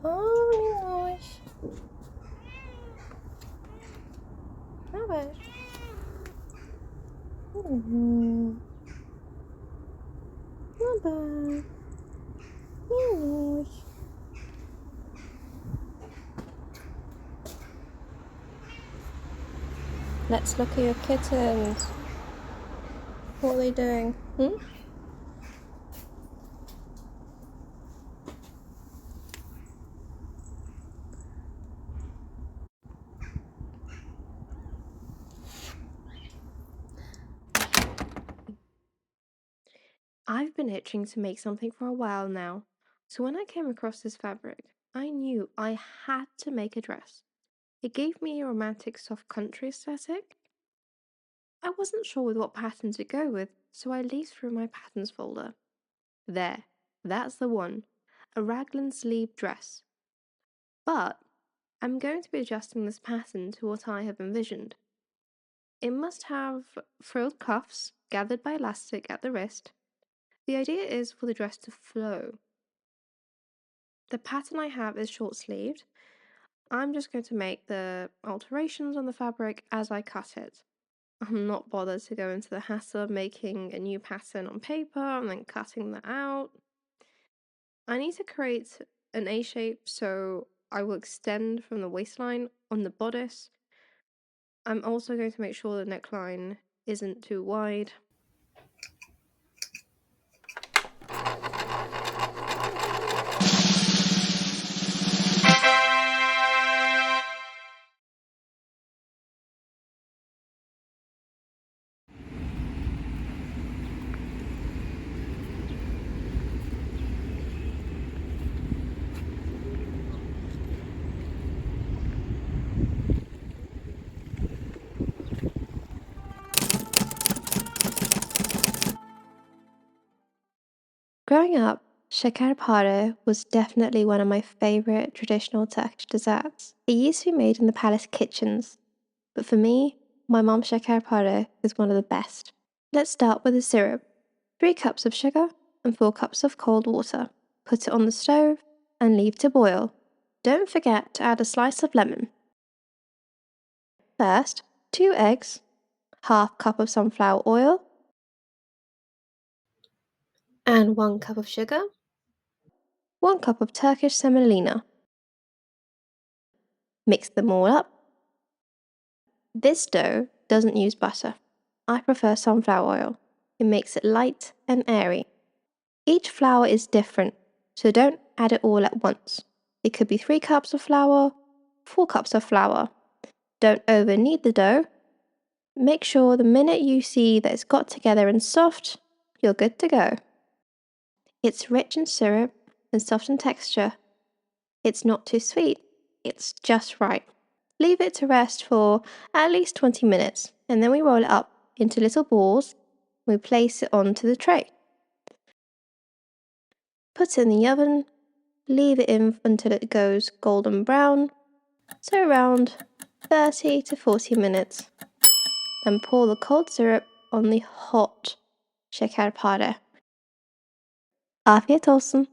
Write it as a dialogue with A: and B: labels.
A: Minnoş. Ne haber? Ne haber? Minnoş. Let's look at your kittens. What are they doing? I've been itching to make something for a while now, so when I came across this fabric, I knew I had to make a dress. It gave me a romantic soft country aesthetic. I wasn't sure with what pattern to go with, so I leafed through my patterns folder. There, that's the one, a raglan sleeve dress. But I'm going to be adjusting this pattern to what I have envisioned. It must have frilled cuffs gathered by elastic at the wrist. The idea is for the dress to flow. The pattern I have is short-sleeved. I'm just going to make the alterations on the fabric as I cut it. I'm not bothered to go into the hassle of making a new pattern on paper and then cutting that out. I need to create an A shape, so I will extend from the waistline on the bodice. I'm also going to make sure the neckline isn't too wide. Growing up, Şekerpare was definitely one of my favourite traditional Turkish desserts. It used to be made in the palace kitchens, but for me, my mom's Şekerpare is one of the best. Let's start with the syrup. 3 cups of sugar and 4 cups of cold water. Put it on the stove and leave to boil. Don't forget to add a slice of lemon. First, 2 eggs, half cup of sunflower oil, and 1 cup of sugar, 1 cup of Turkish semolina. Mix them all up. This dough doesn't use butter. I prefer sunflower oil. It makes it light and airy. Each flour is different, so don't add it all at once. It could be 3 cups of flour, 4 cups of flour. Don't over knead the dough. Make sure the minute you see that it's got together and soft, you're good to go. It's rich in syrup and soft in texture. It's not too sweet, it's just right. Leave it to rest for at least 20 minutes, and then we roll it up into little balls. We place it onto the tray. Put it in the oven, leave it in until it goes golden brown, so around 30 to 40 minutes. Then pour the cold syrup on the hot şekerpare. Afiyet olsun.